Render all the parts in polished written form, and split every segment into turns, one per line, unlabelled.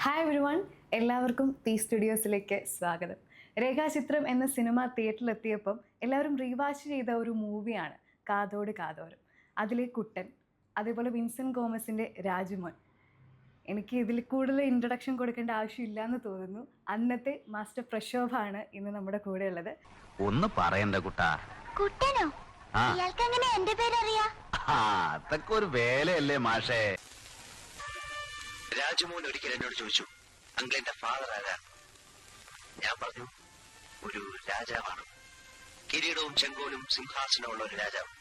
Hi everyone, എല്ലാവർക്കും P സ്റ്റുഡിയോസിലേക്ക് സ്വാഗതം. രേഖാചിത്രം എന്ന സിനിമ തിയേറ്ററിലെത്തിയപ്പം എല്ലാവരും റീവാച്ച് ചെയ്ത ഒരു മൂവിയാണ് കാതോട് കാതോരം. അതിലെ കുട്ടൻ, അതേപോലെ വിൻസെൻ്റ് ഗോമസിൻ്റെ രാജുമോൻ. എനിക്ക് ഇതിൽ കൂടുതൽ ഇൻട്രൊഡക്ഷൻ കൊടുക്കേണ്ട ആവശ്യമില്ല എന്ന് തോന്നുന്നു. അന്നത്തെ മാസ്റ്റർ പ്രക്ഷോഭാണ് ഇന്ന് നമ്മുടെ കൂടെ ഉള്ളത്.
ഒന്ന് പറയണ്ട കുട്ടാ.
കുട്ടനോ? ഇയാൾക്ക് എങ്ങനെ എന്റെ പേരറിയാ?
അതൊക്കെ ഒരു വേലയല്ലേ മാഷേ. രാജുമോൻ ഒരിക്കൽ എന്നോട് ചോദിച്ചു, അങ്കിളിന്റെ ഫാദർ ആരാ? ഞാൻ പറഞ്ഞു, ഒരു രാജാവാണ്, കിരീടവും ചെങ്കോലും സിംഹാസനവും ഉള്ള ഒരു രാജാവ്.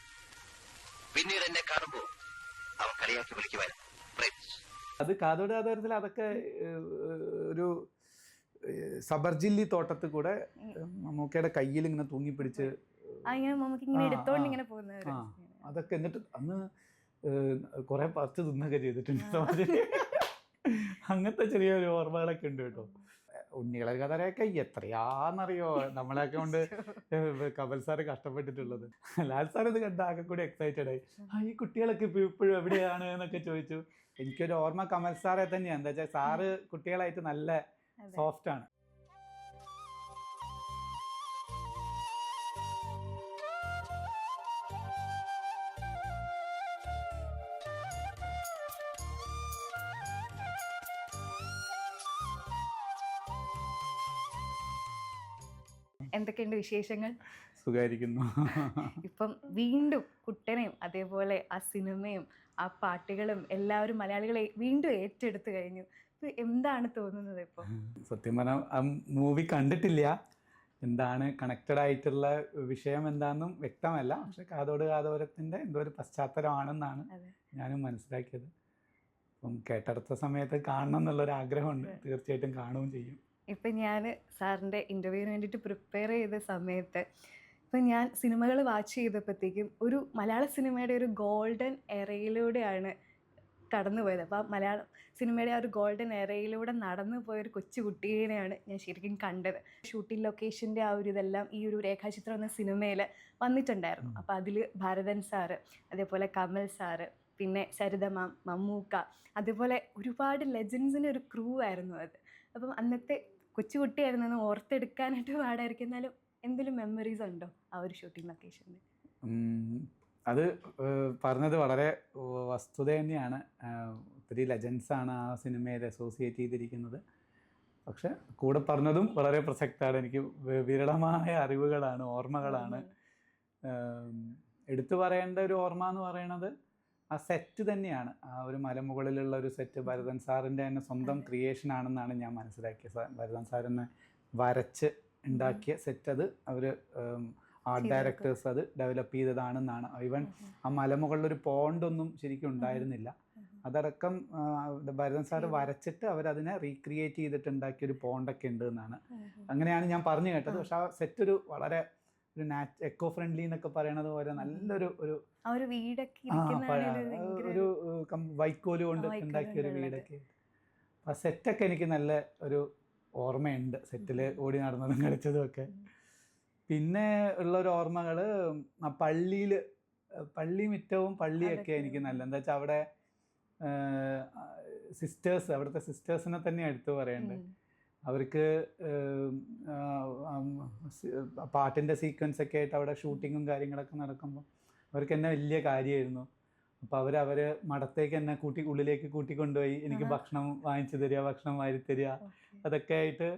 പിന്നീട് എന്നെ കാണുമ്പോ അവൻ കളിയാക്കി വിളിക്കുവാനും
അത് കാതോട് കാതോരത്തിൽ അതൊക്കെ ഒരു സബർജില്ലി തോട്ടത്തിൽ കൂടെ മമ്മൂക്കയുടെ കയ്യിൽ ഇങ്ങനെ തൂങ്ങിപ്പിടിച്ച് അതൊക്കെ എന്നിട്ട് അന്ന് കുറെ പറിച്ച് തിന്നൊക്കെ ചെയ്തിട്ടുണ്ട്. അങ്ങനത്തെ ചെറിയൊരു ഓർമ്മകളൊക്കെ ഉണ്ട് കേട്ടോ. ഉണ്ണികളെ കഥയൊക്കെ എത്രയാന്നറിയോ നമ്മളെയൊക്കെ കൊണ്ട് കമൽ സാറ് കഷ്ടപ്പെട്ടിട്ടുള്ളത്. ലാൽ സാർ ഇത് കണ്ട ആകെ കൂടി എക്സൈറ്റഡ് ആയി. ഈ കുട്ടികളൊക്കെ ഇപ്പോഴും എവിടെയാണ് എന്നൊക്കെ ചോദിച്ചു. എനിക്കൊരു ഓർമ്മ കമൽ സാറെ തന്നെയാണ്. എന്താ വെച്ചാൽ സാറ് കുട്ടികളായിട്ട് നല്ല സോഫ്റ്റ് ആണ്.
എന്തൊക്കെയുണ്ട് വിശേഷങ്ങൾ?
സുഖമായിരിക്കുന്നു.
ഇപ്പം വീണ്ടും കുട്ടനെയും അതേപോലെ ആ സിനിമയും ആ പാട്ടുകളും എല്ലാവരും മലയാളികളെ വീണ്ടും ഏറ്റെടുത്തു കഴിഞ്ഞു. എന്താണ് തോന്നുന്നത് ഇപ്പോൾ?
സത്യം പറഞ്ഞാൽ ആ മൂവി കണ്ടിട്ടില്ല. എന്താണ് കണക്റ്റഡ് ആയിട്ടുള്ള വിഷയം എന്താണെന്നും വ്യക്തമല്ല. പക്ഷെ കാതോട് കാതോരത്തിൻ്റെ എന്തോ ഒരു പശ്ചാത്തലമാണെന്നാണ് ഞാനും മനസ്സിലാക്കിയത്. അപ്പം കേട്ടെടുത്ത സമയത്ത് കാണണം എന്നുള്ളൊരു ആഗ്രഹമുണ്ട്. തീർച്ചയായിട്ടും കാണുകയും ചെയ്യും.
ഇപ്പം ഞാൻ സാറിൻ്റെ ഇൻ്റർവ്യൂവിന് വേണ്ടിയിട്ട് പ്രിപ്പയർ ചെയ്ത സമയത്ത് ഇപ്പം ഞാൻ സിനിമകൾ വാച്ച് ചെയ്തപ്പോഴത്തേക്കും ഒരു മലയാള സിനിമയുടെ ഒരു ഗോൾഡൻ എറയിലൂടെയാണ് കടന്നു പോയത്. അപ്പോൾ മലയാള സിനിമയുടെ ആ ഒരു ഗോൾഡൻ എറയിലൂടെ നടന്നു പോയൊരു കൊച്ചു കുട്ടീനെയാണ് ഞാൻ ശരിക്കും കണ്ടത്. ഷൂട്ടിംഗ് ലൊക്കേഷൻ്റെ ആ ഒരു ഇതെല്ലാം ഈ ഒരു രേഖാചിത്രം എന്ന സിനിമയിൽ വന്നിട്ടുണ്ടായിരുന്നു. അപ്പോൾ അതിൽ ഭാരതൻ സാറ്, അതേപോലെ കമൽ സാറ്, പിന്നെ സരിത മാം, മമ്മൂക്ക, അതേപോലെ ഒരുപാട് ലെജൻസിൻ്റെ ഒരു ക്രൂ ആയിരുന്നു അത്. അപ്പം അന്നത്തെ കൊച്ചുകുട്ടിയായിരുന്നു ഓർത്തെടുക്കാനായിട്ട് പാടായിരിക്കും. എന്നാലും എന്തെങ്കിലും മെമ്മറീസ് ഉണ്ടോ ആ ഒരു ഷൂട്ടിംഗ് ലൊക്കേഷനിൽ?
അത് പറഞ്ഞത് വളരെ വസ്തുത തന്നെയാണ്. ഒത്തിരി ലെജൻസാണ് ആ സിനിമയിൽ അസോസിയേറ്റ് ചെയ്തിരിക്കുന്നത്. പക്ഷെ കൂടെ പറഞ്ഞതും വളരെ പ്രസക്തമാണ്. എനിക്ക് വിരളമായ അറിവുകളാണ്, ഓർമ്മകളാണ്. എടുത്തു പറയേണ്ട ഒരു ഓർമ്മ എന്ന് പറയുന്നത് ആ സെറ്റ് തന്നെയാണ്. ആ ഒരു മലമുകളിലുള്ള ഒരു സെറ്റ് ഭരതൻ സാറിൻ്റെ തന്നെ സ്വന്തം ക്രിയേഷൻ ആണെന്നാണ് ഞാൻ മനസ്സിലാക്കിയത്. ഭരതൻ സാറിനെ വരച്ച് ഉണ്ടാക്കിയ സെറ്റ് അത് അവർ ആർട്ട് ഡയറക്ടേഴ്സ് അത് ഡെവലപ്പ് ചെയ്തതാണെന്നാണ്. ഈവൻ ആ മലമുകളിലൊരു പോണ്ടൊന്നും ശരിക്കും ഉണ്ടായിരുന്നില്ല. അതടക്കം ഭരതൻ സാറ് വരച്ചിട്ട് അവരതിനെ റീക്രിയേറ്റ് ചെയ്തിട്ട് ഉണ്ടാക്കിയൊരു പോണ്ടൊക്കെ ഉണ്ട് എന്നാണ്, അങ്ങനെയാണ് ഞാൻ പറഞ്ഞു കേട്ടത്. പക്ഷെ ആ സെറ്റ് ഒരു വളരെ ഒരു എക്കോ ഫ്രണ്ട്ലി എന്നൊക്കെ പറയണത് പോലെ നല്ലൊരു ഒരു വൈക്കോല് കൊണ്ട് ഉണ്ടാക്കിയൊരു വീടൊക്കെ. ആ സെറ്റൊക്കെ എനിക്ക് നല്ല ഒരു ഓർമ്മയുണ്ട്, സെറ്റിൽ ഓടി നടന്നതും കളിച്ചതും ഒക്കെ. പിന്നെ ഉള്ളൊരു ഓർമ്മകൾ ആ പള്ളി മിറ്റവും പള്ളിയൊക്കെ എനിക്ക് നല്ല, എന്താ വെച്ചാൽ അവിടെ സിസ്റ്റേഴ്സ്, അവിടുത്തെ സിസ്റ്റേഴ്സിനെ തന്നെ എടുത്തു പറയണ്ടേ. അവർക്ക് പാട്ടിൻ്റെ സീക്വൻസ് ഒക്കെ ആയിട്ട് അവിടെ ഷൂട്ടിങ്ങും കാര്യങ്ങളൊക്കെ നടക്കുമ്പോൾ അവർക്ക് എന്നെ വലിയ കാര്യമായിരുന്നു. അപ്പോൾ അവർ മഠത്തേക്ക് എന്നെ ഉള്ളിലേക്ക് കൂട്ടിക്കൊണ്ടുപോയി എനിക്ക് ഭക്ഷണം വാങ്ങിച്ചു തരിക, ഭക്ഷണം വാരി തരിക, അതൊക്കെ ആയിട്ട്.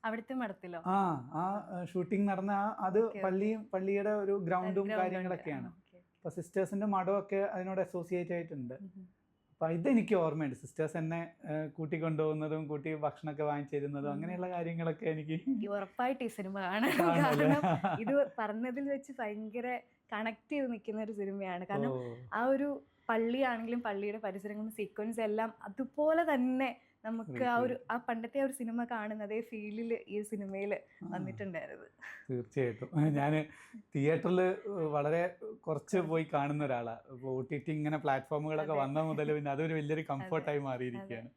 അവിടുത്തെ മഠത്തിലോ? ആ
ഷൂട്ടിംഗ് നടന്ന അത് പള്ളിയുടെ ഒരു ഗ്രൗണ്ടും കാര്യങ്ങളൊക്കെയാണ്. അപ്പോൾ സിസ്റ്റേഴ്സിൻ്റെ മഠമൊക്കെ അതിനോട് അസോസിയേറ്റ് ആയിട്ടുണ്ട്. അപ്പം ഇതെനിക്ക് ഓർമ്മയുണ്ട്. സിസ്റ്റേഴ്സ് എന്നെ കൂട്ടിക്കൊണ്ടുപോകുന്നതും കൂട്ടി ഭക്ഷണമൊക്കെ വാങ്ങിച്ചു തരുന്നതും അങ്ങനെയുള്ള കാര്യങ്ങളൊക്കെ എനിക്ക്
ഉറപ്പായിട്ട് ഈ സിനിമ കാണാൻ. കാരണം ഇത് പറഞ്ഞതിൽ വെച്ച് ഭയങ്കര കണക്ട് ചെയ്ത് നിൽക്കുന്ന ഒരു സിനിമയാണ്. കാരണം ആ ഒരു പള്ളിയാണെങ്കിലും പള്ളിയുടെ പരിസരങ്ങളും സീക്വൻസ് എല്ലാം അതുപോലെ തന്നെ നമുക്ക് ആ പണ്ടത്തെ ആ ഒരു സിനിമ കാണുന്ന അതേ ഫീലിൽ ഈ സിനിമയിൽ വന്നിട്ടുണ്ടായിരുന്നു.
തീർച്ചയായിട്ടും ഞാൻ തിയേറ്ററിൽ വളരെ കുറച്ച് പോയി കാണുന്ന ഒരാളാണ്. ഇപ്പോൾ OTT ഇങ്ങനെ പ്ലാറ്റ്ഫോമുകളൊക്കെ വന്ന മുതൽ പിന്നെ അതൊരു വലിയൊരു കംഫർട്ടായി മാറിയിരിക്കുകയാണ്.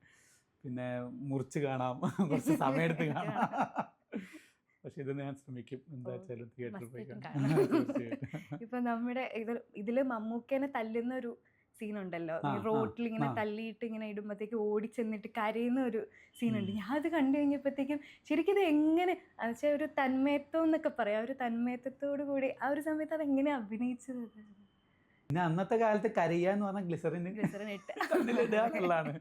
പിന്നെ മുറിച്ച് കാണാം, കുറച്ച് സമയമെടുത്ത് കാണാം. പക്ഷെ ഇത് ഞാൻ ശ്രമിക്കും, എന്താ വെച്ചാൽ തിയേറ്ററിൽ പോയി കാണാം.
ഇപ്പൊ നമ്മുടെ ഇതില് മമ്മൂക്കേനെ തല്ലുന്ന ഒരു സീനുണ്ടല്ലോ,
ആ,
റോട്ടിൽ ഇങ്ങനെ
ആ.
തള്ളിയിട്ട് ഇങ്ങനെ ഇടുമ്പോഴത്തേക്ക് ഓടിച്ചെന്നിട്ട് കരയുന്ന ഒരു സീനുണ്ട്. ഞാൻ അത് കണ്ടു കഴിഞ്ഞപ്പോഴത്തേക്കും ശരിക്കും ഇത് എങ്ങനെ എന്നുവെച്ചാൽ ഒരു തന്മയത്വം എന്നൊക്കെ പറയാം, ഒരു തന്മയത്വത്തോടു കൂടി ആ ഒരു സമയത്ത് അത് എങ്ങനെ അഭിനയിച്ചത്.
പിന്നെ അന്നത്തെ കാലത്ത് കരയാന്ന് പറഞ്ഞാൽ ഗ്ലിസറിന്
ഗ്ലിസറിൻ ഇട്ട്
കണ്ണിലിടുക എന്നുള്ളതാണ്.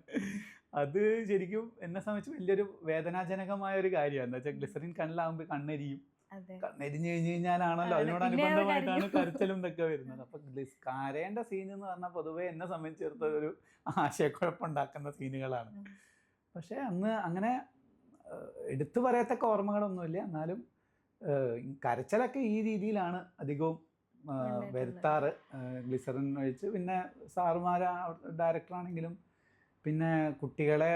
അത് ശരിക്കും എന്നെ സംബന്ധിച്ച് വലിയൊരു വേദനാജനകമായ ഒരു കാര്യമാണ്. എന്താ വെച്ചാൽ ഗ്ലിസറിൻ കണ്ണിലാകുമ്പോൾ കണ്ണെരിയും.
അതെ.
കണ്ണെരിഞ്ഞ് കഴിഞ്ഞ് കഴിഞ്ഞാലാണല്ലോ
അതെ,
അതിനോടനുബന്ധമായിട്ടാണ്
പിന്നെ
കരച്ചിലും ഇതൊക്കെ വരുന്നത്. അപ്പൊ കരയേണ്ട സീൻ എന്ന് പറഞ്ഞാൽ പൊതുവെ എന്നെ സംബന്ധിച്ചിടത്തോളം ഒരു ആശയക്കുഴപ്പമുണ്ടാക്കുന്ന സീനുകളാണ്. പക്ഷെ അന്ന് അങ്ങനെ എടുത്തു പറയത്തക്ക ഓർമ്മകളൊന്നുമില്ല. എന്നാലും കരച്ചിലൊക്കെ ഈ രീതിയിലാണ് അധികവും വരുത്താറ്, ഗ്ലിസറിൻ ഒഴിച്ച്. പിന്നെ സാറുമാർ, ഡയറക്ടറാണെങ്കിലും പിന്നെ കുട്ടികളെ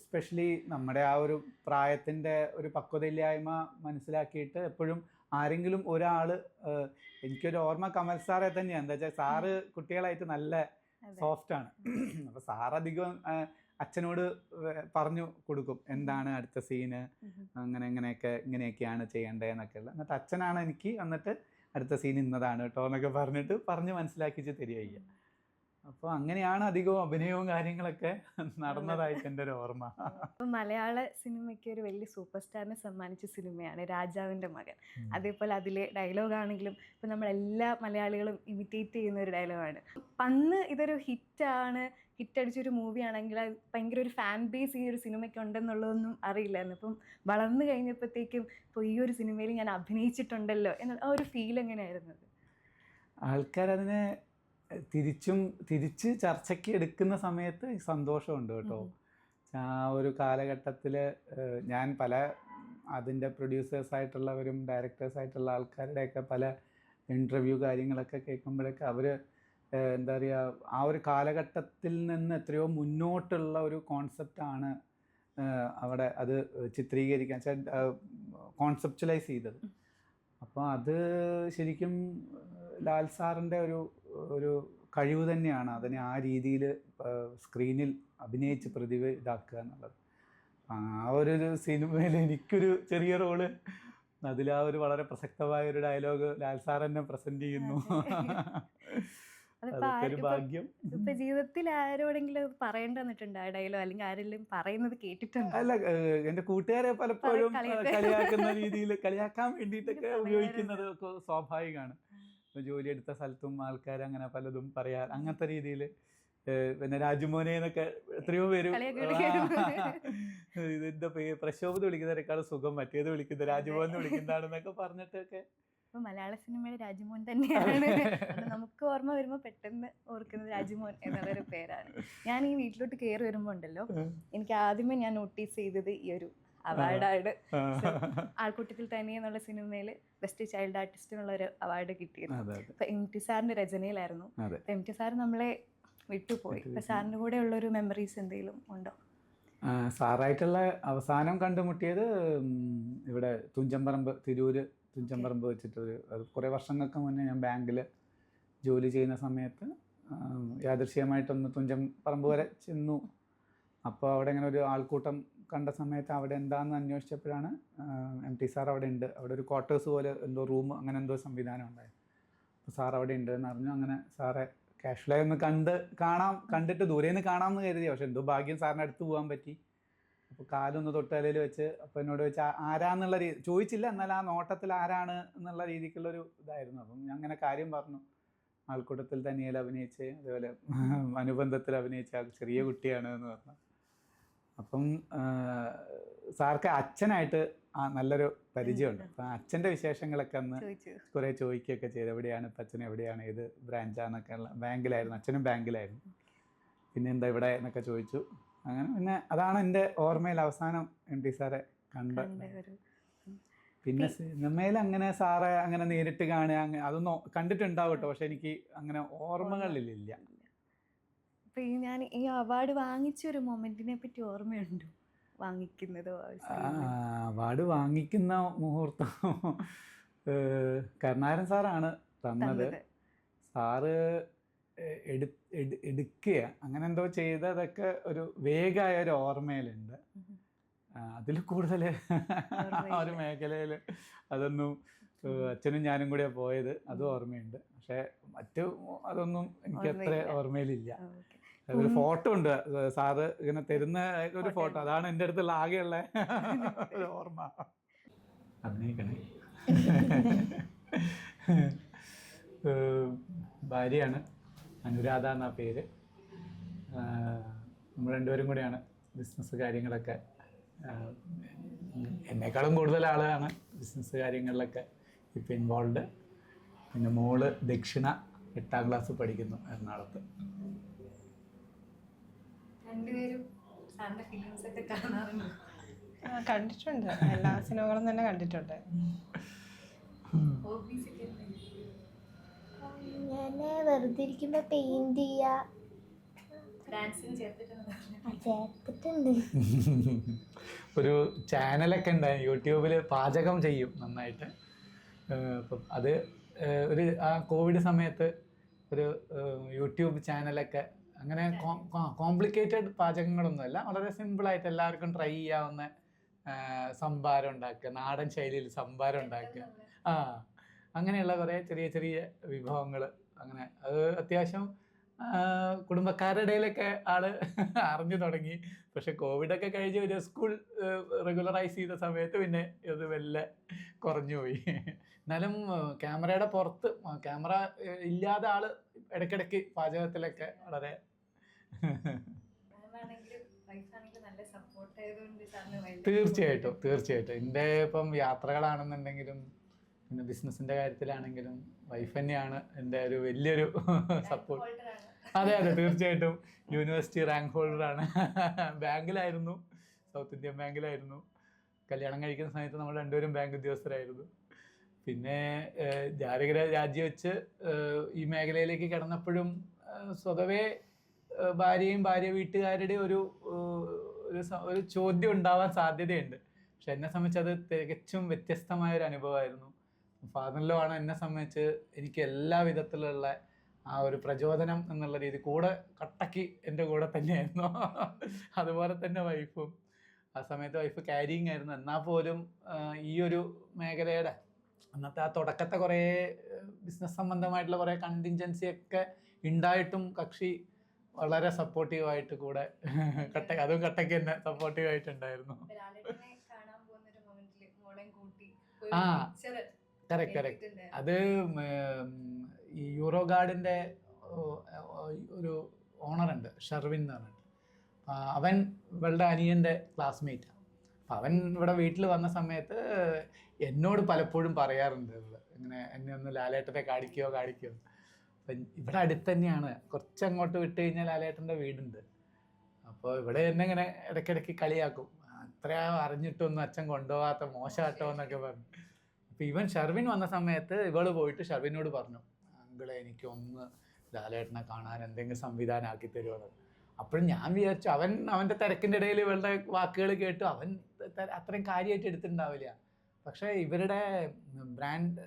സ്പെഷ്യലി നമ്മുടെ ആ ഒരു പ്രായത്തിൻ്റെ ഒരു പക്വതയില്ലായ്മ മനസ്സിലാക്കിയിട്ട് എപ്പോഴും ആരെങ്കിലും ഒരാൾ, എനിക്കൊരു ഓർമ്മ കമൽ സാറെ തന്നെയാണ്. എന്താ വെച്ചാൽ സാറ് കുട്ടികളായിട്ട് നല്ല സോഫ്റ്റാണ്. അപ്പോൾ സാറധികം അച്ഛനോട് പറഞ്ഞു കൊടുക്കും എന്താണ് അടുത്ത സീന്, അങ്ങനെ ഇങ്ങനെയൊക്കെയാണ് ചെയ്യേണ്ടതെന്നൊക്കെ ഉള്ളത്. എന്നിട്ട് അച്ഛനാണ് എനിക്ക് വന്നിട്ട് അടുത്ത സീൻ ഇന്നതാണ് കേട്ടോ എന്നൊക്കെ പറഞ്ഞിട്ട് പറഞ്ഞ് മനസ്സിലാക്കിച്ച് തരികയ്യ. അപ്പോൾ അങ്ങനെയാണ് അധികവും അഭിനയവും കാര്യങ്ങളൊക്കെ നടന്നതായിട്ട് എൻ്റെ ഒരു ഓർമ്മ.
അപ്പോൾ മലയാള സിനിമയ്ക്ക് ഒരു വലിയ സൂപ്പർ സ്റ്റാറിനെ സമ്മാനിച്ച സിനിമയാണ് രാജാവിൻ്റെ മകൻ. അതേപോലെ അതിലെ ഡയലോഗാണെങ്കിലും ഇപ്പം നമ്മളെല്ലാ മലയാളികളും ഇമിറ്റേറ്റ് ചെയ്യുന്ന ഒരു ഡയലോഗാണ്. അന്ന് ഇതൊരു ഹിറ്റടിച്ചൊരു മൂവിയാണെങ്കിൽ അത് ഭയങ്കര ഒരു ഫാൻ ബേസ് ഈ ഒരു സിനിമയ്ക്ക് ഉണ്ടെന്നുള്ളതൊന്നും അറിയില്ലായിരുന്നു. അപ്പം വളർന്നു കഴിഞ്ഞപ്പോഴത്തേക്കും ഇപ്പോൾ ഈ ഒരു സിനിമയിൽ ഞാൻ അഭിനയിച്ചിട്ടുണ്ടല്ലോ എന്നുള്ള ആ ഒരു ഫീൽ എങ്ങനെയായിരുന്നു?
ആൾക്കാരതിനെ തിരിച്ച് ചർച്ചയ്ക്ക് എടുക്കുന്ന സമയത്ത് സന്തോഷമുണ്ട് കേട്ടോ. ആ ഒരു കാലഘട്ടത്തിൽ ഞാൻ പല അതിൻ്റെ പ്രൊഡ്യൂസേഴ്സായിട്ടുള്ളവരും ഡയറക്ടേഴ്സായിട്ടുള്ള ആൾക്കാരുടെയൊക്കെ പല ഇൻ്റർവ്യൂ കാര്യങ്ങളൊക്കെ കേൾക്കുമ്പോഴൊക്കെ അവർ എന്താ പറയുക, ആ ഒരു കാലഘട്ടത്തിൽ നിന്ന് എത്രയോ മുന്നോട്ടുള്ള ഒരു കോൺസെപ്റ്റാണ് അവിടെ അത് ചിത്രീകരിക്കാൻ കോൺസെപ്ച്വലൈസ് ചെയ്തത്. അപ്പോൾ അത് ശരിക്കും ലാൽ സാറിൻ്റെ ഒരു കഴിവ് തന്നെയാണ് അതിനെ ആ രീതിയിൽ സ്ക്രീനിൽ അഭിനയിച്ച് ഇതാക്കുക എന്നുള്ളത്. ആ ഒരു സിനിമയിൽ എനിക്കൊരു ചെറിയ റോള്, അതിൽ ആ ഒരു വളരെ പ്രസക്തമായ ഒരു ഡയലോഗ് ലാൽ സാർ എന്നെ പ്രസൻറ്റ് ചെയ്യുന്നു. അതൊക്കെ ഒരു ഭാഗ്യം.
ഇപ്പൊ ജീവിതത്തിൽ ആരോടെങ്കിലും പറയേണ്ടി വന്നിട്ടുണ്ട് ആ ഡയലോഗ്, അല്ലെങ്കിൽ ആരെങ്കിലും പറയുന്നത് കേട്ടിട്ടുണ്ട്?
അല്ല, എൻ്റെ കൂട്ടുകാരെ പലപ്പോഴും കളിയാക്കുന്ന രീതിയിൽ കളിയാക്കാൻ വേണ്ടിയിട്ടൊക്കെ ഉപയോഗിക്കുന്നത് സ്വാഭാവികമാണ്. ജോലി എടുത്ത സ്ഥലത്തും ആൾക്കാർ അങ്ങനെ പലതും പറയാ, അങ്ങനത്തെ രീതിയിൽ. പിന്നെ രാജുമോനെ എന്നൊക്കെ എത്രയോ പേര് ഇതിന്റെ പ്രക്ഷോഭത്ത് വിളിക്കുന്നതിനേക്കാളും സുഖം മറ്റേത് വിളിക്കുന്നത് രാജുമോൻ വിളിക്കുന്നതാണെന്നൊക്കെ പറഞ്ഞിട്ടൊക്കെ.
ഇപ്പൊ മലയാള സിനിമയുടെ രാജുമോൻ തന്നെയാണ് നമുക്ക് ഓർമ്മ വരുമ്പോൾ പെട്ടെന്ന് ഓർക്കുന്നത് രാജുമോൻ എന്നുള്ളൊരു പേരാണ്. ഞാൻ ഈ വീട്ടിലോട്ട് കയറി വരുമ്പോൾ ഉണ്ടല്ലോ, എനിക്ക് ആദ്യമേ ഞാൻ നോട്ടീസ് ചെയ്തത് ഈ ഒരു അവാർഡാണ്. ആൾക്കൂട്ടത്തിൽ തന്നെ എന്നുള്ള സിനിമയിൽ ബെസ്റ്റ് ചൈൽഡ് ആർട്ടിസ്റ്റിനുള്ള ഒരു അവാർഡ് കിട്ടിയിരുന്നു. ഇപ്പൊ MT സാറിന്റെ രചനയിലായിരുന്നു. MT സാർ നമ്മളെ വിട്ടുപോയി. ഇപ്പൊ സാറിന്റെ കൂടെ ഉള്ളൊരു മെമ്മറീസ് എന്തെങ്കിലും ഉണ്ടോ?
സാറായിട്ടുള്ള അവസാനം കണ്ടുമുട്ടിയത് ഇവിടെ തിരൂര് തുഞ്ചമ്പറമ്പ് വെച്ചിട്ടൊരു, അത് കുറേ വർഷങ്ങൾക്ക് മുന്നേ ഞാൻ ബാങ്കിൽ ജോലി ചെയ്യുന്ന സമയത്ത് യാദൃശ്ചികമായിട്ടൊന്ന് തുഞ്ചമ്പറമ്പ് വരെ ചെന്നു. അപ്പോൾ അവിടെ ഇങ്ങനെ ഒരു ആൾക്കൂട്ടം കണ്ട സമയത്ത് അവിടെ എന്താണെന്ന് അന്വേഷിച്ചപ്പോഴാണ് MT സാർ അവിടെ ഉണ്ട്, അവിടെ ഒരു ക്വാർട്ടേഴ്സ് പോലെ എന്തോ റൂം അങ്ങനെ എന്തോ സംവിധാനം ഉണ്ടായി. അപ്പോൾ സാർ അവിടെ ഉണ്ട് എന്ന് അറിഞ്ഞു. അങ്ങനെ സാറെ കാഷ്വലായി ഒന്ന് കണ്ടിട്ട് ദൂരെ നിന്ന് കാണാമെന്ന് കരുതി. പക്ഷെ എന്തോ ഭാഗ്യം സാറിന് അടുത്ത് പോകാൻ പറ്റി. അപ്പോൾ കാലൊന്ന് തൊട്ടലയിൽ വെച്ച് അപ്പോൾ എന്നോട് വെച്ച് ആരാന്നുള്ള ചോദിച്ചില്ല, എന്നാൽ ആ നോട്ടത്തിൽ ആരാണ് എന്നുള്ള രീതിക്കുള്ളൊരു ഇതായിരുന്നു. അപ്പം ഞാൻ അങ്ങനെ കാര്യം പറഞ്ഞു, ആൾക്കൂട്ടത്തിൽ തന്നെയിൽ അഭിനയിച്ച് അതേപോലെ അനുബന്ധത്തിൽ അഭിനയിച്ച ചെറിയ കുട്ടിയാണ് എന്ന് പറഞ്ഞു. അപ്പം സാർക്ക് അച്ഛനായിട്ട് നല്ലൊരു പരിചയമുണ്ട്. അപ്പം അച്ഛൻ്റെ വിശേഷങ്ങളൊക്കെ അന്ന് കുറേ ചോദിക്കുകയൊക്കെ ചെയ്ത്, എവിടെയാണ് ഇപ്പം അച്ഛൻ, എവിടെയാണ്, ഏത് ബ്രാഞ്ചാന്നൊക്കെ ഉള്ള. ബാങ്കിലായിരുന്നു, അച്ഛനും ബാങ്കിലായിരുന്നു. പിന്നെ എന്താ ഇവിടെ എന്നൊക്കെ ചോദിച്ചു. അങ്ങനെ പിന്നെ അതാണ് എൻ്റെ ഓർമ്മയിൽ അവസാനം MT സാറെ കണ്ടത്. പിന്നെ സിനിമയിൽ അങ്ങനെ സാറെ അങ്ങനെ നേരിട്ട് കാണുക അതൊന്നും കണ്ടിട്ടുണ്ടാവും കേട്ടോ, പക്ഷെ എനിക്ക് അങ്ങനെ ഓർമ്മകളിലില്ല.
ഇപ്പൊ ഞാൻ ഈ അവാർഡ് വാങ്ങിച്ചൊരു മൊമെന്റിനെ പറ്റി ഓർമ്മയുണ്ടോ? വാങ്ങിക്കുന്നതോ
അവാർഡ് വാങ്ങിക്കുന്ന മുഹൂർത്തം കരുണാകരൻ സാറാണ് തന്നത്. സാറ് എടുക്കുക അങ്ങനെ എന്തോ ചെയ്തതൊക്കെ ഒരു വേഗമായ ഒരു ഓർമ്മയിലുണ്ട്. അതിൽ കൂടുതൽ ആ ഒരു മേഖലയിൽ അതൊന്നും അച്ഛനും ഞാനും കൂടിയാണ് പോയത്, അതും ഓർമ്മയുണ്ട്. പക്ഷേ മറ്റു അതൊന്നും എനിക്ക് അത്ര ഓർമ്മയിലില്ല. ഒരു ഫോട്ടോ ഉണ്ട്, സാറ് ഇങ്ങനെ തരുന്ന ഒരു ഫോട്ടോ, അതാണ് എൻ്റെ അടുത്തുള്ള ആകെയുള്ള ഒരു ഓർമ്മ. അഭിനയിക്കണേ. ഭാര്യയാണ് അനുരാധ എന്നാ പേര്. നമ്മൾ രണ്ടുപേരും കൂടെയാണ് ബിസിനസ് കാര്യങ്ങളൊക്കെ, എന്നെക്കാളും കൂടുതൽ ആളാണ് ബിസിനസ് കാര്യങ്ങളിലൊക്കെ ഇപ്പം ഇൻവോൾവ്. പിന്നെ മോള് ദക്ഷിണ 8ാം ക്ലാസ് പഠിക്കുന്നു എറണാകുളത്ത്.
രണ്ടുപേരും സാറിന്റെ ഫിലിംസ് ഒക്കെ കാണാറുണ്ട്?
കണ്ടിട്ടുണ്ട്, എല്ലാ സിനിമകളും തന്നെ കണ്ടിട്ടുണ്ട്.
ഹോബീസ് ഒക്കെ എന്താ?
ഞാൻ വെറുതെ ഇരിക്കുമ്പോ പെയിന്റ് ചെയ്യാ.
ഡാൻസിന് ചേർത്തിട്ടുണ്ട്?
ചേർത്തിട്ടുണ്ട്.
ഒരു ചാനലൊക്കെ ഉണ്ടായി യൂട്യൂബിൽ, പാചകം ചെയ്യും നന്നായിട്ട്. അപ്പം അത് ഒരു ആ കോവിഡ് സമയത്ത് ഒരു യൂട്യൂബ് ചാനലൊക്കെ, അങ്ങനെ കോംപ്ലിക്കേറ്റഡ് പാചകങ്ങളൊന്നുമല്ല, വളരെ സിമ്പിളായിട്ട് എല്ലാവർക്കും ട്രൈ ചെയ്യാവുന്ന സംഭാരം ഉണ്ടാക്കുക, നാടൻ ശൈലിയിൽ സംഭാരം ഉണ്ടാക്കുക. അങ്ങനെയുള്ള കുറേ ചെറിയ ചെറിയ വിഭവങ്ങൾ. അങ്ങനെ അത് അത്യാവശ്യം കുടുംബക്കാരുടെ ഇടയിലൊക്കെ ആള് അറിഞ്ഞു തുടങ്ങി. പക്ഷെ കോവിഡൊക്കെ കഴിഞ്ഞ് ഒരു സ്കൂൾ റെഗുലറൈസ് ചെയ്ത സമയത്ത് പിന്നെ ഇത് വല്ല കുറഞ്ഞു പോയി. എന്നാലും ക്യാമറയുടെ പുറത്ത്, ക്യാമറ ഇല്ലാതെ ആള് ഇടയ്ക്കിടയ്ക്ക് പാചകത്തിലൊക്കെ വളരെ തീർച്ചയായിട്ടും എൻ്റെ ഇപ്പം യാത്രകളാണെന്നുണ്ടെങ്കിലും പിന്നെ ബിസിനസ്സിൻ്റെ കാര്യത്തിലാണെങ്കിലും വൈഫ് തന്നെയാണ് എൻ്റെ ഒരു വലിയൊരു സപ്പോർട്ട്. അതെ തീർച്ചയായിട്ടും. യൂണിവേഴ്സിറ്റി റാങ്ക് ഹോൾഡറാണ്. ബാങ്കിലായിരുന്നു, സൗത്ത് ഇന്ത്യൻ ബാങ്കിലായിരുന്നു. കല്യാണം കഴിക്കുന്ന സമയത്ത് നമ്മൾ രണ്ടുപേരും ബാങ്ക് ഉദ്യോഗസ്ഥരായിരുന്നു. പിന്നെ രാജിവെച്ച് ഈ മേഖലയിലേക്ക് കിടന്നപ്പോഴും സ്വതവേ ഭാര്യ വീട്ടുകാരുടെ ഒരു ചോദ്യം ഉണ്ടാവാൻ സാധ്യതയുണ്ട്. പക്ഷെ എന്നെ സംബന്ധിച്ച് അത് തികച്ചും വ്യത്യസ്തമായൊരു അനുഭവമായിരുന്നു. ഫാദർ-ഇൻ-ലോ ആണ് എന്നെ സംബന്ധിച്ച് എനിക്ക് എല്ലാ വിധത്തിലുള്ള ആ ഒരു പ്രചോദനം എന്നുള്ള രീതി കൂടെ കട്ടക്ക് എൻ്റെ കൂടെ തന്നെയായിരുന്നു. അതുപോലെ തന്നെ വൈഫും. ആ സമയത്ത് വൈഫ് ക്യാരിങ് ആയിരുന്നു. എന്നാൽ പോലും ഈ ഒരു മേഖലയുടെ അന്നത്തെ ആ തുടക്കത്തെ കുറേ ബിസിനസ് സംബന്ധമായിട്ടുള്ള കുറേ കണ്ടിൻജൻസിയൊക്കെ ഉണ്ടായിട്ടും കക്ഷി വളരെ സപ്പോർട്ടീവായിട്ട് കൂടെ അതും കട്ടക്ക് തന്നെ സപ്പോർട്ടീവായിട്ടുണ്ടായിരുന്നു. കറക്റ്റ്. അത് ഈ യൂറോ ഗാർഡിൻ്റെ ഒരു ഓണറുണ്ട്, ഷെർവിൻ എന്ന് പറഞ്ഞിട്ട്. അവൻ ഇവളുടെ അനിയൻ്റെ ക്ലാസ്മേറ്റാണ്. അപ്പം അവൻ ഇവിടെ വീട്ടിൽ വന്ന സമയത്ത് എന്നോട് പലപ്പോഴും പറയാറുണ്ട്, ഇങ്ങനെ എന്നെ ഒന്ന് ലാലേട്ടനെ കാണിക്കുകയോ. അപ്പം ഇവിടെ അടുത്ത് തന്നെയാണ്, കുറച്ചങ്ങോട്ട് വിട്ട് കഴിഞ്ഞാൽ ലാലേട്ടൻ്റെ വീടുണ്ട്. അപ്പോൾ ഇവിടെ എന്നെ ഇങ്ങനെ ഇടയ്ക്കിടയ്ക്ക് കളിയാക്കും, അത്ര അറിഞ്ഞിട്ടൊന്നും അച്ഛൻ കൊണ്ടുപോകാത്ത മോശമാട്ടോ എന്നൊക്കെ പറഞ്ഞു. അപ്പോൾ ഇവൻ ഷെർവിൻ വന്ന സമയത്ത് ഇവള് പോയിട്ട് ഷെർവിനോട് പറഞ്ഞു, അങ്കിളെ എനിക്കൊന്ന് ലാലേട്ടനെ കാണാൻ എന്തെങ്കിലും സംവിധാനം ആക്കി തരുമോ. അപ്പോഴും ഞാൻ വിചാരിച്ചു അവൻ്റെ തിരക്കിൻ്റെ ഇടയിൽ ഇവളുടെ വാക്കുകൾ കേട്ടു അവൻ അത്രയും കാര്യമായിട്ട് എടുത്തിട്ടുണ്ടാവില്ല. പക്ഷേ ഇവരുടെ ബ്രാൻഡ്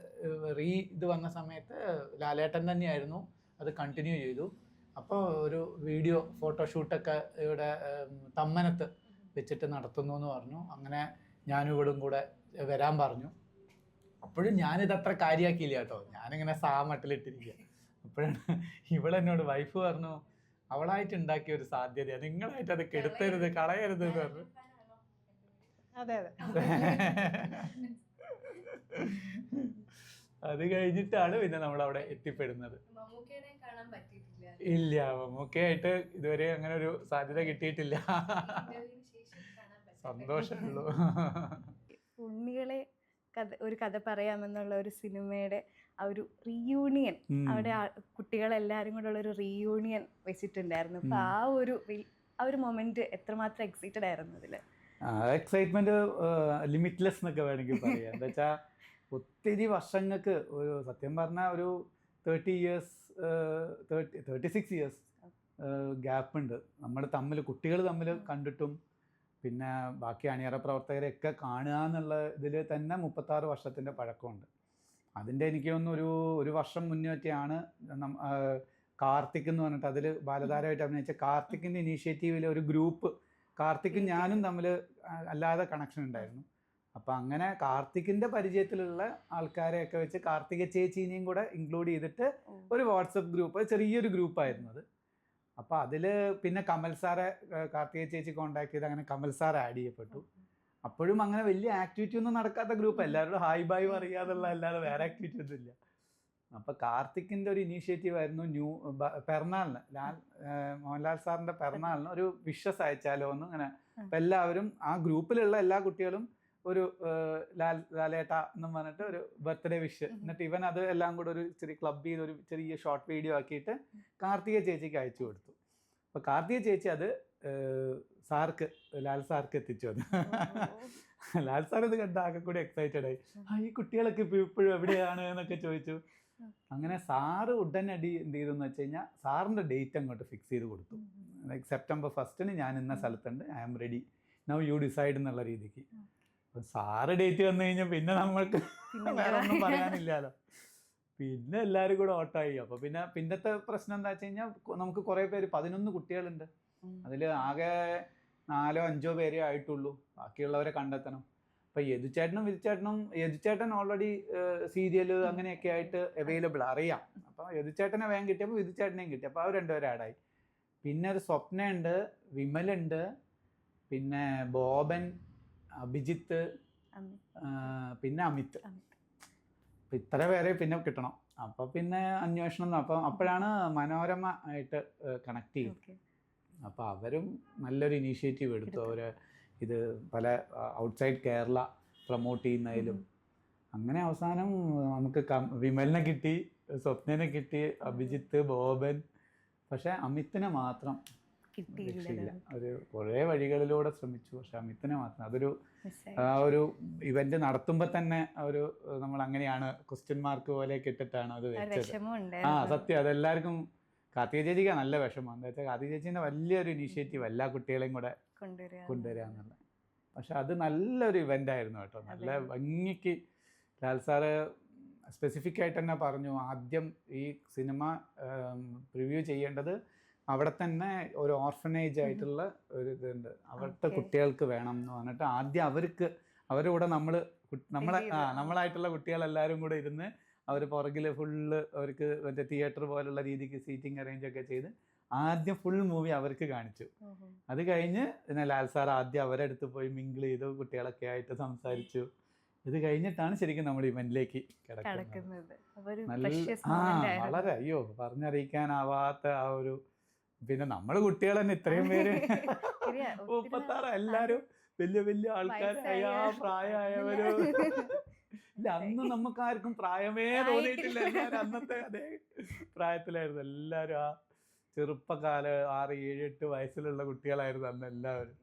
ഇത് വന്ന സമയത്ത് ലാലേട്ടൻ തന്നെയായിരുന്നു അത് കണ്ടിന്യൂ ചെയ്തു. അപ്പോൾ ഒരു വീഡിയോ ഫോട്ടോഷൂട്ടൊക്കെ ഇവിടെ തമ്മനത്ത് വെച്ചിട്ട് നടത്തുന്നു എന്ന് പറഞ്ഞു. അങ്ങനെ ഞാനും ഇവളും കൂടെ വരാൻ പറഞ്ഞു. അപ്പോഴും ഞാനിതത്ര കാര്യമാക്കിയില്ല കേട്ടോ, ഞാനിങ്ങനെ മട്ടിലിട്ടിരിക്കുക. അപ്പോഴാണ് ഇവളെന്നോട് വൈഫ് പറഞ്ഞു, അവളായിട്ട് ഉണ്ടാക്കിയ ഒരു സാധ്യതയാണ്, നിങ്ങളായിട്ട് അത് കെടുത്തരുത്, കളയരുത് എന്ന് പറഞ്ഞു.
അതെ
അത് കഴിഞ്ഞിട്ടാണ് പിന്നെ നമ്മളവിടെ എത്തിപ്പെടുന്നത്. ഇല്ല, മമ്മൂക്കയായിട്ട് ഇതുവരെ അങ്ങനെ ഒരു സാധ്യത കിട്ടിയിട്ടില്ല. സന്തോഷമുള്ളൂ.
ഉണ്ണികളെ ഒരു കഥ പറയാമെന്നുള്ള ഒരു സിനിമയുടെ ആ ഒരു റീയൂണിയൻ, അവിടെ കുട്ടികളെല്ലാവരും കൂടെ ഉള്ള ഒരു റീയൂണിയൻ വെച്ചിട്ടുണ്ടായിരുന്നു. അപ്പൊ ആ ഒരു മൊമെന്റ് എത്രമാത്രം എക്സൈറ്റഡ് ആയിരുന്നു അതില്?
എക്സൈറ്റ്മെന്റ് ലിമിറ്റ്ലെസ് എന്നൊക്കെ വേണമെങ്കിൽ പറയാം. എന്താ വെച്ചാൽ ഒത്തിരി വർഷങ്ങൾക്ക് ഒരു സത്യം പറഞ്ഞാൽ ഒരു 36 ഇയേഴ്സ് ഗ്യാപ്പ് ഉണ്ട് നമ്മൾ തമ്മിൽ, കുട്ടികൾ തമ്മിൽ കണ്ടിട്ടും. പിന്നെ ബാക്കി അണിയറ പ്രവർത്തകരെയൊക്കെ കാണുക എന്നുള്ള ഇതിൽ തന്നെ 36 വർഷത്തിൻ്റെ പഴക്കമുണ്ട്. അതിൻ്റെ എനിക്ക് തോന്നുന്നു ഒരു വർഷം മുന്നേറ്റെയാണ് കാർത്തിക് എന്ന് പറഞ്ഞിട്ട് അതിൽ ബാലതാരമായിട്ട് അഭിനയിച്ച കാർത്തിക്കിൻ്റെ ഇനീഷ്യേറ്റീവിൽ ഒരു ഗ്രൂപ്പ്, കാർത്തിക്കും ഞാനും തമ്മിൽ അല്ലാതെ കണക്ഷൻ ഉണ്ടായിരുന്നു. അപ്പം അങ്ങനെ കാർത്തികിൻ്റെ പരിചയത്തിലുള്ള ആൾക്കാരെയൊക്കെ വെച്ച് കാർത്തിക ചേച്ചീനെയും കൂടെ ഇൻക്ലൂഡ് ചെയ്തിട്ട് ഒരു വാട്സപ്പ് ഗ്രൂപ്പ്, ചെറിയൊരു ഗ്രൂപ്പായിരുന്നു അത്. അപ്പോൾ അതിൽ പിന്നെ കമൽ സാറെ കാർത്തിക ചേച്ചി കോൺടാക്ട് ചെയ്ത് അങ്ങനെ കമൽ സാർ ആഡ് ചെയ്യപ്പെട്ടു. അപ്പോഴും അങ്ങനെ വലിയ ആക്ടിവിറ്റി ഒന്നും നടക്കാത്ത ഗ്രൂപ്പ്, എല്ലാവരോടും ഹായ് ബായ് പറയാതുള്ള, അല്ലാതെ വേറെ ആക്ടിവിറ്റി ഒന്നും ഇല്ല. അപ്പോൾ കാർത്തിക്കിൻ്റെ ഒരു ഇനീഷ്യേറ്റീവ് ആയിരുന്നു പിറന്നാളിന് മോഹൻലാൽ സാറിൻ്റെ പിറന്നാളിന് ഒരു വിഷസ് അയച്ചാലോ എന്ന് ഇങ്ങനെ. അപ്പം എല്ലാവരും ആ ഗ്രൂപ്പിലുള്ള എല്ലാ കുട്ടികളും ഒരു ലാലേട്ട എന്നും പറഞ്ഞിട്ട് ഒരു ബർത്ത്ഡേ വിഷ്, എന്നിട്ട് ഇവൻ അത് എല്ലാം കൂടെ ഒരു ചെറിയ ക്ലബ് ചെയ്ത് ഒരു ചെറിയ ഷോർട്ട് വീഡിയോ ആക്കിയിട്ട് കാർത്തിക ചേച്ചിക്ക് അയച്ചു കൊടുത്തു. അപ്പോൾ കാർത്തിക ചേച്ചി അത് സാർക്ക്, ലാൽ സാർക്ക് എത്തിച്ചു. അത് ലാൽ സാർ ഇത് കണ്ട ആകെ കൂടി എക്സൈറ്റഡ് ആയി. ഈ കുട്ടികളൊക്കെ ഇപ്പോഴും എവിടെയാണ് എന്നൊക്കെ ചോദിച്ചു. അങ്ങനെ സാറ് ഉടനടി എന്ത് ചെയ്തെന്ന് വെച്ച് കഴിഞ്ഞാൽ സാറിൻ്റെ ഡേറ്റ് അങ്ങോട്ട് ഫിക്സ് ചെയ്ത് കൊടുത്തു. ലൈക്ക് September 1 ഞാൻ ഇന്ന സ്ഥലത്തുണ്ട്, I am ready, now you decide എന്നുള്ള രീതിക്ക്. അപ്പം സാറ് ഡേറ്റ് വന്നു കഴിഞ്ഞാൽ പിന്നെ നമ്മൾക്ക് വേറെ ഒന്നും പറയാനില്ലല്ലോ. പിന്നെ എല്ലാവരും കൂടെ ഓട്ടമായി. അപ്പോൾ പിന്നെ പിന്നത്തെ പ്രശ്നം എന്താ വെച്ച് കഴിഞ്ഞാൽ നമുക്ക് കുറേ പേര്, 11 കുട്ടികളുണ്ട്. അതിൽ ആകെ 4-5 പേരേ ആയിട്ടുള്ളൂ, ബാക്കിയുള്ളവരെ കണ്ടെത്തണം. അപ്പോൾ യദുചേട്ടൻ ഓൾറെഡി സീരിയൽ അങ്ങനെയൊക്കെ ആയിട്ട് അവൈലബിൾ അറിയാം. അപ്പോൾ യദുചേട്ടനെ വേഗം കിട്ടിയപ്പോൾ യദുചേട്ടനെയും കിട്ടി. അപ്പോൾ അവർ രണ്ടുപേരും ആഡായി. പിന്നെ ഒരു സ്വപ്നയുണ്ട്, വിമലുണ്ട്, പിന്നെ ബോബൻ, അഭിജിത്ത്, പിന്നെ അമിത്. അപ്പം ഇത്ര പേരെ പിന്നെ കിട്ടണം. അപ്പോൾ പിന്നെ അന്വേഷണം. അപ്പോഴാണ് മനോരമ ആയിട്ട് കണക്ട് ചെയ്തത്. അപ്പോൾ അവരും നല്ലൊരു ഇനീഷ്യേറ്റീവ് എടുത്തു. അവർ ഇത് പല ഔട്ട്സൈഡ് കേരള പ്രൊമോട്ട് ചെയ്യുന്നതിലും. അങ്ങനെ അവസാനം നമുക്ക് വിമലിനെ കിട്ടി, സ്വപ്നനെ കിട്ടി, അഭിജിത്ത്, ബോബൻ. പക്ഷെ അമിത്തിനെ മാത്രം കിട്ടിയില്ല. ഒരു കുറേ വഴികളിലൂടെ ശ്രമിച്ചു, പക്ഷെ അമിത്തിനെ മാത്രം അതൊരു ഒരു ഇവന്റ് നടത്തുമ്പോൾ തന്നെ ഒരു നമ്മൾ അങ്ങനെയാണ് ക്വസ്റ്റ്യൻ മാർക്ക് പോലെ ഇട്ടിട്ടാണ് അത് വെച്ചത്. സത്യം, അതെല്ലാവർക്കും. കാർത്തിക ചേച്ചിക്ക് നല്ല വിഷമം. എന്താ വെച്ചാൽ കാർത്തിക ചേച്ചീൻ്റെ വലിയൊരു ഇനീഷ്യേറ്റീവ് എല്ലാ കുട്ടികളെയും കൂടെ കൊണ്ടുവരിക എന്നുള്ളത്. പക്ഷെ അത് നല്ലൊരു ഇവന്റ് ആയിരുന്നു കേട്ടോ. നല്ല ഭംഗിക്ക് ലാൽ സാറ് സ്പെസിഫിക് ആയിട്ട് തന്നെ പറഞ്ഞു, ആദ്യം ഈ സിനിമ പ്രിവ്യൂ ചെയ്യേണ്ടത് അവിടെ തന്നെ ഒരു ഓർഫനേജ് ആയിട്ടുള്ള ഒരു ഇതുണ്ട്, അവിടുത്തെ കുട്ടികൾക്ക് വേണം എന്ന് പറഞ്ഞിട്ട് ആദ്യം അവരുടെ കൂടെ നമ്മളായിട്ടുള്ള കുട്ടികളെല്ലാവരും കൂടെ ഇരുന്ന് അവർ പുറകിൽ ഫുള്ള് അവർക്ക് മറ്റേ തിയേറ്റർ പോലുള്ള രീതിക്ക് സീറ്റിംഗ് അറേഞ്ച് ഒക്കെ ചെയ്ത് ആദ്യം ഫുൾ മൂവി അവർക്ക് കാണിച്ചു. അത് കഴിഞ്ഞ് പിന്നെ ലാൽ സാർ ആദ്യം അവരുടെ അടുത്ത് പോയി മിങ്കിൾ ചെയ്തു, കുട്ടികളൊക്കെ ആയിട്ട് സംസാരിച്ചു. ഇത് കഴിഞ്ഞിട്ടാണ് ശരിക്കും നമ്മൾ ഇവന്റിലേക്ക് കിടക്കുന്നത്. വളരെ അയ്യോ പറഞ്ഞറിയിക്കാനാവാത്ത ആ ഒരു. പിന്നെ നമ്മൾ കുട്ടികൾ തന്നെ ഇത്രയും പേര് 36 എല്ലാരും വലിയ വലിയ ആൾക്കാരായ പ്രായമായവര്. ഇല്ല, അന്ന് നമുക്ക് ആർക്കും പ്രായമേ തോന്നിയിട്ടില്ല. എല്ലാവരും അന്നത്തെ അതേ പ്രായത്തിലായിരുന്നു എല്ലാവരും. ആ ചെറുപ്പക്കാലം 6, 7, 8 വയസ്സിലുള്ള കുട്ടികളായിരുന്നു അന്ന് എല്ലാവരും.